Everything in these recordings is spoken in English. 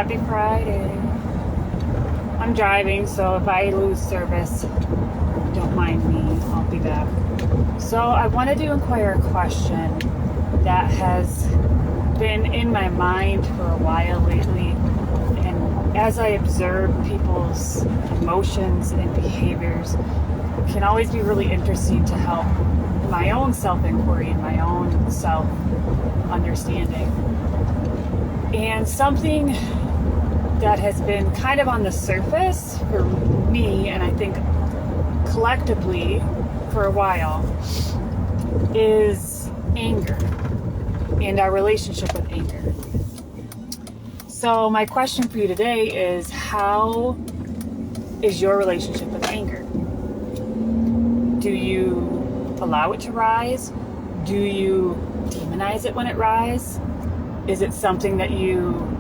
Happy Friday. I'm driving, so if I lose service, don't mind me. I'll be back. So I wanted to inquire a question that has been in my mind for a while lately. And as I observe people's emotions and behaviors, it can always be really interesting to help my own self-inquiry and my own self-understanding. And something that has been kind of on the surface for me, and I think collectively for a while, is anger and our relationship with anger. So my question for you today is, how is your relationship with anger? Do you allow it to rise? Do you demonize it when it rises? Is it something that you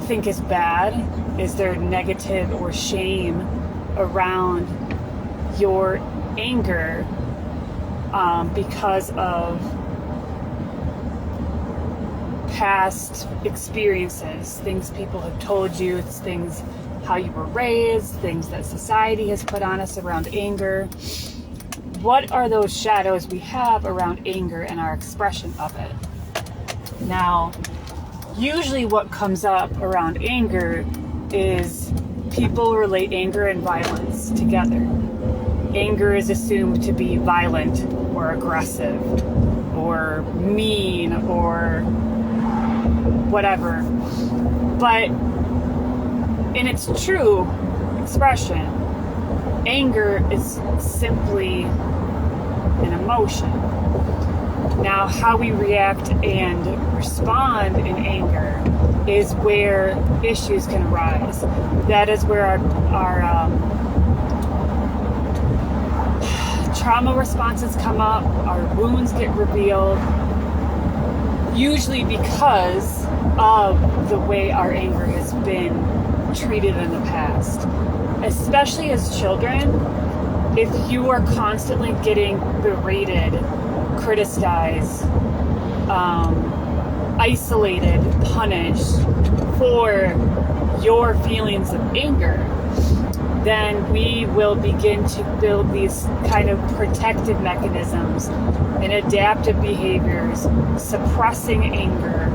think is bad? Is there negative or shame around your anger because of past experiences, things people have told you, it's things how you were raised, things that society has put on us around anger? What are those shadows we have around anger and our expression of it? Now, usually what comes up around anger is people relate anger and violence together. Anger is assumed to be violent or aggressive or mean or whatever. But in its true expression, anger is simply an emotion. Now, how we react and respond in anger is where issues can arise. That is where our trauma responses come up, our wounds get revealed, usually because of the way our anger has been treated in the past. Especially as children, if you are constantly getting berated, criticized, isolated, punished for your feelings of anger, then we will begin to build these kind of protective mechanisms and adaptive behaviors, suppressing anger.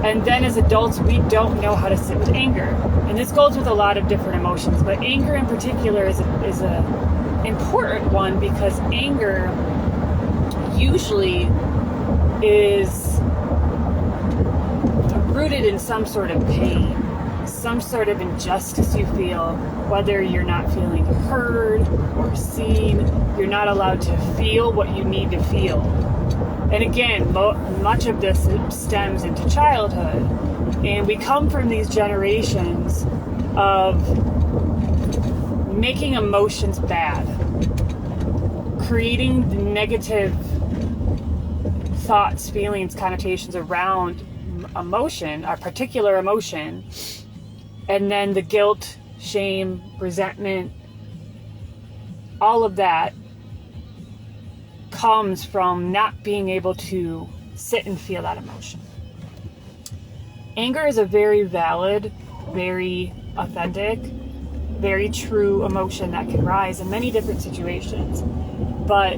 And then as adults, we don't know how to sit with anger. And this goes with a lot of different emotions, but anger in particular is a important one, because anger usually is rooted in some sort of pain, some sort of injustice you feel, whether you're not feeling heard or seen, you're not allowed to feel what you need to feel. And again, much of this stems into childhood, and we come from these generations of making emotions bad, creating negative thoughts, feelings, connotations around emotion, a particular emotion, and then the guilt, shame, resentment, all of that comes from not being able to sit and feel that emotion. Anger is a very valid, very authentic, very true emotion that can rise in many different situations. But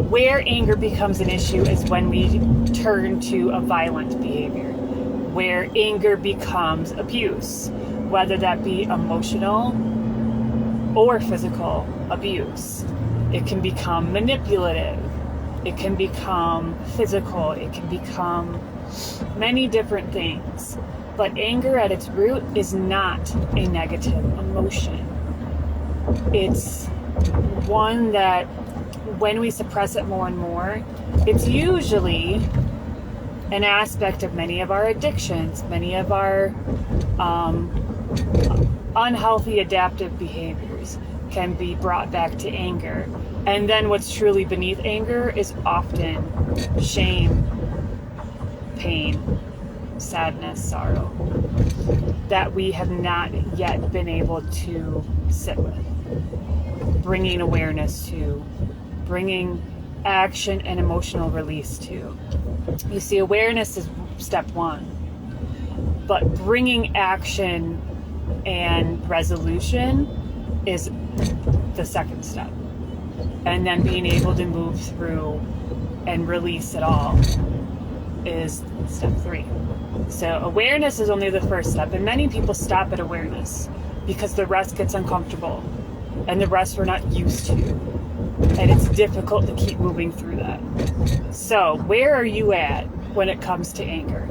where anger becomes an issue is when we turn to a violent behavior, where anger becomes abuse, whether that be emotional or physical abuse. It can become manipulative. It can become physical. It can become many different things. But anger at its root is not a negative emotion. It's one that when we suppress it more and more, it's usually an aspect of many of our addictions, many of our unhealthy adaptive behaviors can be brought back to anger. And then what's truly beneath anger is often shame, pain, sadness, sorrow, that we have not yet been able to sit with, bringing awareness to, bringing action and emotional release to. You see, awareness is step one. But bringing action and resolution is the second step. And then being able to move through and release it all is step 3. So awareness is only the first step, and many people stop at awareness because the rest gets uncomfortable and the rest we're not used to, and it's difficult to keep moving through that. So where are you at when it comes to anger?